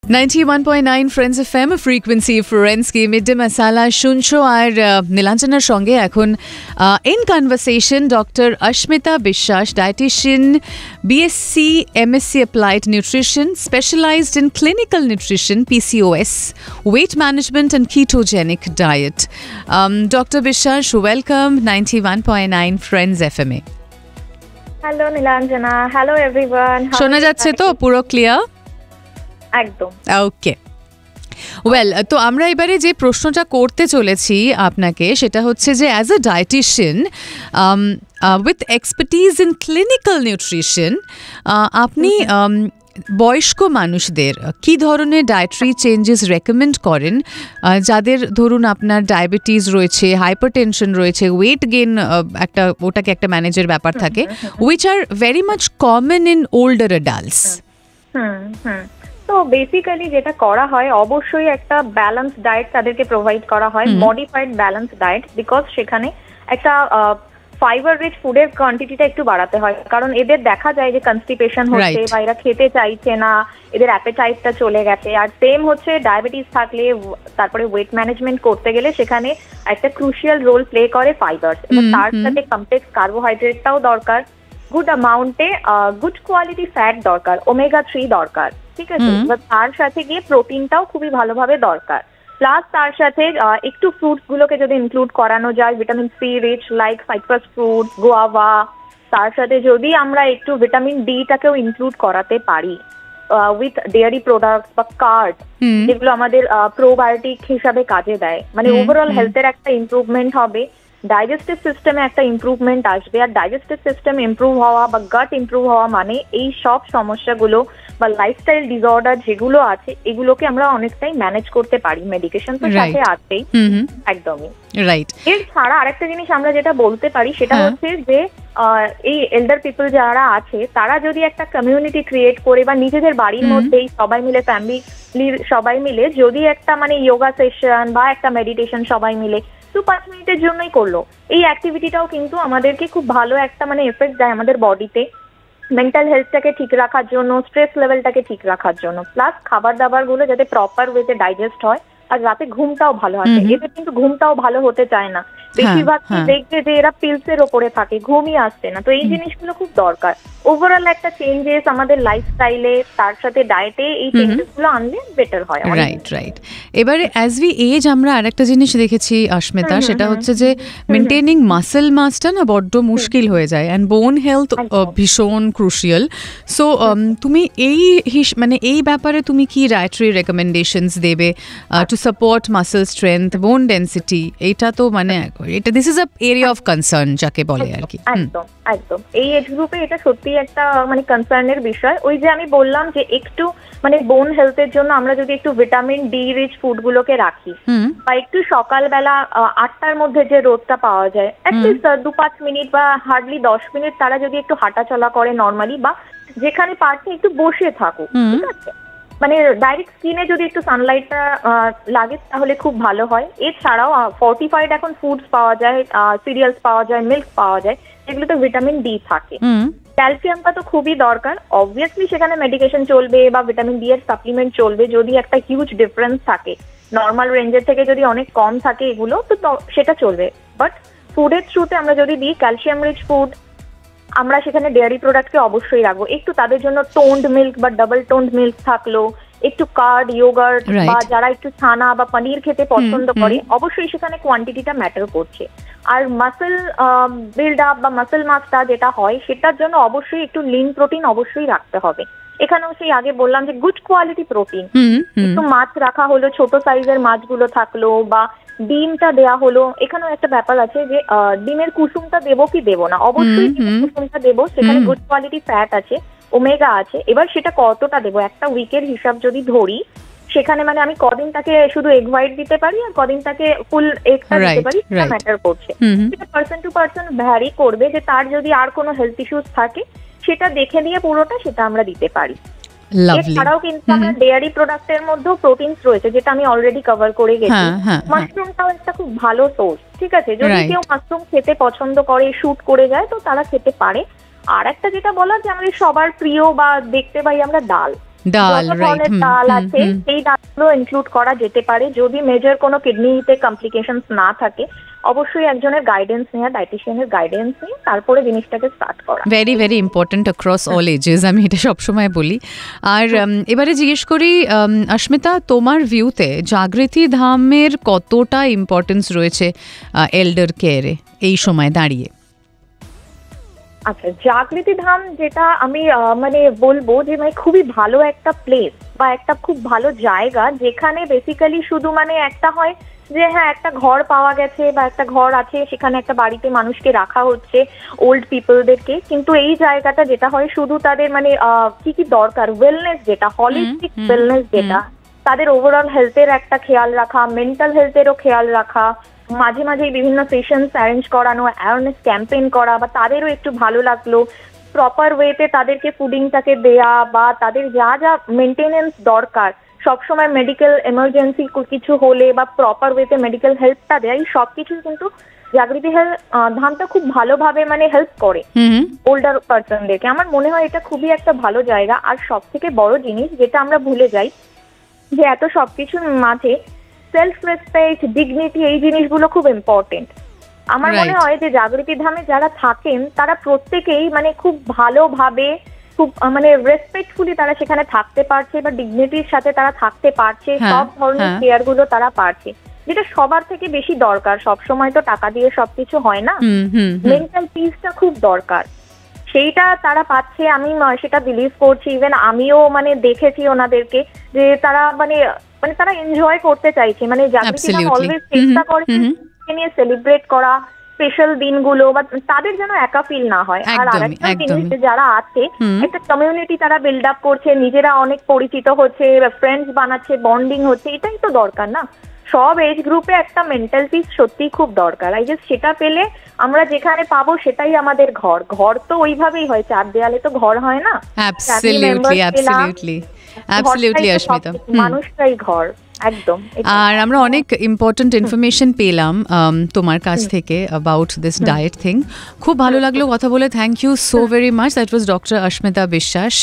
91.9 Friends FM frequency friends की mid day मसाला শুনছো আর নীলাঞ্জনার সঙ্গে এখন in conversation Dr. Ashmita Biswas, dietitian, BSc, MSc Applied Nutrition, specialized in clinical nutrition, PCOS, weight management and ketogenic diet. Dr. Biswas, welcome 91.9 Friends FM. Hello Nilanjana, hello everyone. শোনা যাচ্ছে তো পুরো clear? একদম ওকে well, তো আমরা এবারে যে প্রশ্নটা করতে চলেছি আপনাকে সেটা হচ্ছে যে as a dietician with expertise in clinical nutrition আপনি বয়স্ক মানুষদের কি ধরনের ডায়েটারি চেঞ্জেস রেকমেন্ড করেন যাদের ধরুন আপনার ডায়াবেটিস রয়েছে, হাইপারটেনশন রয়েছে, ওয়েট গেইন একটা ওটাকে একটা ম্যানেজের ব্যাপার থাকে, which are very much common in older adults. তো বেসিক্যালি যেটা করা হয় অবশ্যই একটা ব্যালেন্স ডায়েট তাদেরকে প্রোভাইড করা হয়, মডিফাইড ব্যালেন্স ডায়েট, বিকজ সেখানে একটা ফাইবার রিচ ফুডের কোয়ান্টিটিটা একটু বাড়াতে হয়, কারণ এদের দেখা যায় যে কনস্টিপেশন হচ্ছে বা এরা খেতে চাইছে না, এদের অ্যাপেটাইটটা চলে গেছে। আর সেম হচ্ছে ডায়াবেটিস থাকলে তারপরে ওয়েট ম্যানেজমেন্ট করতে গেলে সেখানে একটা ক্রুশিয়াল রোল প্লে করে ফাইবারস, এবং তার সাথে কমপ্লেক্স কার্বোহাইড্রেটটাও দরকার, গুড অ্যামাউন্টে গুড কোয়ালিটি ফ্যাট দরকার, ওমেগা 3 দরকার, ঠিক আছে। তার সাথে গিয়ে প্রোটিনটাও খুবই ভালোভাবে দরকার, প্লাস তার সাথে একটু ফ্রুটস গুলোকে যদি ইনক্লুড করানো যায়, vitamin C rich like citrus fruit, guava, তার সাথে যদি আমরা একটু ভিটামিন ডি টাকেও ইনক্লুড করাতে পারি উইথ ডেয়ারি প্রোডাক্টস বা কার্ড, যেগুলো আমাদের প্রোবায়োটিক হিসাবে কাজে দেয়, মানে ওভারঅল হেলথের একটা ইমপ্রুভমেন্ট হবে, ডাইজেস্টিভ সিস্টেমে একটা ইমপ্রুভমেন্ট আসবে। আর ডাইজেস্টিভ সিস্টেম ইমপ্রুভ হওয়া বা গাট ইমপ্রুভ হওয়া মানে এই সব সমস্যাগুলো বা লাইফস্টাইল ডিসঅর্ডার যেগুলো আছে এগুলোকে আমরা অনেকটাই ম্যানেজ করতে পারি, মেডিকেশন তো সাথে আছেই। একদমই রাইট। এর ছাড়া আরেকটা জিনিস আমরা যেটা বলতে পারি সেটা হচ্ছে যে এই এল্ডার পিপল যারা আছে তারা যদি একটা কমিউনিটি ক্রিয়েট করে বা নিজেদের বাড়ির মধ্যেই সবাই মিলে, ফ্যামিলির সবাই মিলে যদি একটা মানে যোগা সেশন বা একটা মেডিটেশন সবাই মিলে 2-5 মিনিটের জন্যই করলো, এই অ্যাক্টিভিটিটাও কিন্তু আমাদেরকে খুব ভালো একটা মানে এফেক্ট দেয় আমাদের বডিতে, মেন্টাল হেলথটাকে ঠিক রাখার জন্য, স্ট্রেস লেভেলটাকে ঠিক রাখার জন্য, প্লাস খাবার দাবার গুলো যাতে প্রপার ওয়েতে ডাইজেস্ট হয়, আর রাতে ঘুমটাও ভালো আসে। এদের কিন্তু ঘুমটাও ভালো হতে চায় না, বেশিরভাগ দেখবে যে এরা পিলসের ওপরে থাকে, ঘুমই আসছে না। তো এই জিনিসগুলো খুব দরকার, ওভারঅল একটা চেঞ্জেস আমাদের লাইফস্টাইলে তার সাথে ডায়েটে, এই চেঞ্জেস গুলো আনলে বেটার হয়। Right right. এবারে অ্যাজ উই এজ আমরা আরেকটা জিনিস দেখেছি অস্মিতা, সেটা হচ্ছে যে মেনটেনিং মাসেল মাসটা না বড্ড মুশকিল হয়ে যায়, অ্যান্ড বোন হেলথ ভীষণ ক্রুশিয়াল। সো তুমি মানে এই ব্যাপারে তুমি কি ডায়েটারি রেকমেন্ডেশনস দেবে টু সাপোর্ট মাসেল স্ট্রেংথ, বোন ডেন্সিটি? এটা তো মানে এটা this is a area of concern যাকে বলে আর কি। একদম একদম, এই এজ গ্রুপে এটা সত্যি একটা মানে কনসার্নের বিষয়। ওই যে আমি বললাম যে একটু মানে বোন হেলথের জন্য আমরা যদি একটু ভিটামিন ডি রিচ ফুড গুলোকে রাখি, বা একটু সকালবেলা 8টার মধ্যে যে রোদটা পাওয়া যায়, অ্যাটলিস্ট 2-5 মিনিট বা হার্ডলি 10 মিনিট তারা যদি একটু হাঁটাচলা করে নর্মালি, বা যেখানে পারছে একটু বসে থাকুক, ঠিক আছে, মানে ডাইরেক্ট স্কিনে যদি একটু সানলাইটটা লাগে তাহলে খুব ভালো হয়। এছাড়াও ফর্টিফাইড এখন ফুডস পাওয়া যায়, সিরিয়ালস পাওয়া যায়, মিল্ক পাওয়া যায়, যেগুলোতে ভিটামিন ডি থাকে। ক্যালসিয়ামটা তো খুবই দরকার, অবভিয়াসলি সেখানে মেডিকেশন চলবে বা ভিটামিন ডি এর সাপ্লিমেন্ট চলবে যদি একটা হিউজ ডিফারেন্স থাকে, নর্মাল রেঞ্জের থেকে যদি অনেক কম থাকে এগুলো তো সেটা চলবে। বাট ফুডের থ্রুতে আমরা যদি দিই ক্যালসিয়াম রিচ ফুড, আমরা সেখানে ডেয়ারি প্রোডাক্টকে অবশ্যই রাখবো, একটু তাদের জন্য টোন্ড মিল্ক বা ডাবল টোন্ড মিল্ক থাকলো, একটু কার্ড, ইয়োগার্ট, বা যারা একটু ছানা বা পনির খেতে পছন্দ করে অবশ্যই সেখানে কোয়ান্টিটিটা ম্যাটার করছে। আর মাসেল বিল্ড আপ বা মাসেল মাসটা যেটা হয় সেটার জন্য অবশ্যই একটু লিন প্রোটিন অবশ্যই রাখতে হবে। এখানেও সেই আগে বললাম যে গুড কোয়ালিটি প্রোটিন, একটু মাছ রাখা হলো, ছোট সাইজের মাছগুলো থাকলো, বা ডিমটা দেয়া হলো। এখানেও একটা ব্যাপার আছে যে ডিমের কুসুমটা দেবো কি দেবো না, অবশ্যই কুসুমটা দেবো, সেখানে গুড কোয়ালিটি ফ্যাট আছে, ওমেগা আছে। এবার সেটা কতটা দেবো, একটা উইকের হিসাব যদি ধরি, সেখানে মানে আমি কদিন তাকে শুধু এগ হোয়াইট দিতে পারি আর কদিন তাকে ফুল এগটা দিতে পারি, সেটা ম্যাটার করছে। সেটা পার্সন টু পার্সন ভ্যারি করবে, যে তার যদি আর কোনো হেলথ ইস্যুস থাকে সেটা দেখে নিয়ে পুরোটা সেটা আমরা দিতে পারি। এছাড়াও কিন্তু আমার ডেয়ারি প্রোডাক্টের মধ্যেও প্রোটিনস রয়েছে, যেটা আমি অলরেডি কভার করে গেছি। মাশরুমটাও একটা খুব ভালো সোর্স, ঠিক আছে, যদি কেউ মাশরুম খেতে পছন্দ করে, শুট করে যায়, তো তারা খেতে পারে। আর একটা যেটা বলা যে আমাদের সবার প্রিয় বা দেখতে পাই আমরা ডাল, ডাল, যত রাইট। ধরনের ডাল আছে সেই ডালগুলো ইনক্লুড করা যেতে পারে। যদি মেজর কোনো কিডনিতে কমপ্লিকেশনস না থাকে, অবশ্যই একজনের গাইডেন্স নিয়ে, ডায়েটিশিয়ানের গাইডেন্স নিয়ে তারপরে জিনিসটাকে স্টার্ট করা। Very very important across all ages, আমি এটা সবসময় বলি। আর এবারে জিজ্ঞেস করি অস্মিতা, তোমার ভিউতে জাগৃতি ধামের কতটা ইম্পর্টেন্স রয়েছে এল্ডার কেয়ারে এই সময় দাঁড়িয়ে? আচ্ছা, জাগৃতি ধাম যেটা আমি মানে বলবো যে মানে খুবই ভালো একটা প্লেস বা একটা খুব ভালো জায়গা, যেখানে বেসিক্যালি শুধু মানে একটা হয় যে হ্যাঁ একটা ঘর পাওয়া গেছে বা একটা ঘর আছে, সেখানে একটা বাড়িতে মানুষকে রাখা হচ্ছে, ওল্ড পিপলদেরকে, কিন্তু এই জায়গাটা যেটা হয় শুধু তাদের মানে কি কি দরকার, ওয়েলনেস যেটা, হলিস্টিক ওয়েলনেস যেটা, তাদের ওভারঅল হেলথের একটা খেয়াল রাখা, মেন্টাল হেলথেরও খেয়াল রাখা, মাঝে মাঝে বিভিন্ন সেশনস অ্যারেঞ্জ করানো, অ্যাওয়ারনেস ক্যাম্পেইন করা, বা তাদেরও একটু ভালো লাগলো প্রপার ওয়েতে তাদেরকে ফুডিংটাকে দেয়া, বা তাদের যা যা মেনটেনেন্স দরকার, সবসময় মেডিকেল এমার্জেন্সি কিছু হলে বা প্রপার ওয়েতে মেডিকেল হেল্পটা দেয়, এই সবকিছু কিন্তু জাগৃতি ধামটা খুব ভালোভাবে মানে হেল্প করে ওল্ডার পার্সনদেরকে। আমার মনে হয় এটা খুবই একটা ভালো জায়গা। আর সব থেকে বড় জিনিস যেটা আমরা ভুলে যাই, যে এত সবকিছুর মাঝে সেলফ রেসপেক্ট, ডিগনিটি, এই জিনিসগুলো খুব ইম্পর্টেন্ট। আমার মনে হয় যে জাগৃতি ধামে যারা থাকেন তারা প্রত্যেকেই মানে খুব ভালোভাবে, খুব মানে রেসপেক্টফুলি তারা সেখানে থাকতে পারছে, বা ডিগনিটির সাথে তারা থাকতে পারছে, সব ধরনের কেয়ার গুলো তারা পারছে, যেটা সবার থেকে বেশি দরকার। সব সময় তো টাকা দিয়ে সবকিছু হয় না, মেন্টাল পিসটা খুব দরকার, সেইটা তারা পাচ্ছে। আমি সেটা বিলিভ করছি, ইভেন আমিও মানে দেখেছি ওনাদেরকে যে তারা মানে মানে তারা এনজয় করতে চাইছে। মানে জাগৃতি ধাম অলওয়েজ চেষ্টা করে নিয়ে সেলিব্রেট করা স্পেশাল দিনগুলো, বা তাদের যেন একা ফিল না হয়। আর আরেকটা জিনিস, যারা আছে একটা কমিউনিটি তারা বিল্ড আপ করছে, নিজেরা অনেক পরিচিত হচ্ছে, ফ্রেন্ডস বানাচ্ছে, বন্ডিং হচ্ছে, এটাই তো দরকার না। সব এজ গ্রুপে একটা মেন্টাল পিস সত্যিই খুব দরকার। আই গেস সেটা পেলে আমরা যেখানে পাবো সেটাই আমাদের ঘর। ঘর তো ওইভাবেই হয়, চার দেয়ালে তো ঘর হয় না। অ্যাবসলিউটলি অ্যাবসলিউটলি অ্যাবসলিউটলি অস্মিতা, মানুষটাই ঘর একদম। আর আমরা অনেক ইম্পর্টেন্ট ইনফরমেশন পেলাম তোমার কাছ থেকে অ্যাবাউট দিস ডায়েট থিং। খুব ভালো লাগলো কথা বলে। Thank you so very much. That was doctor Asmita বিশ্বাস।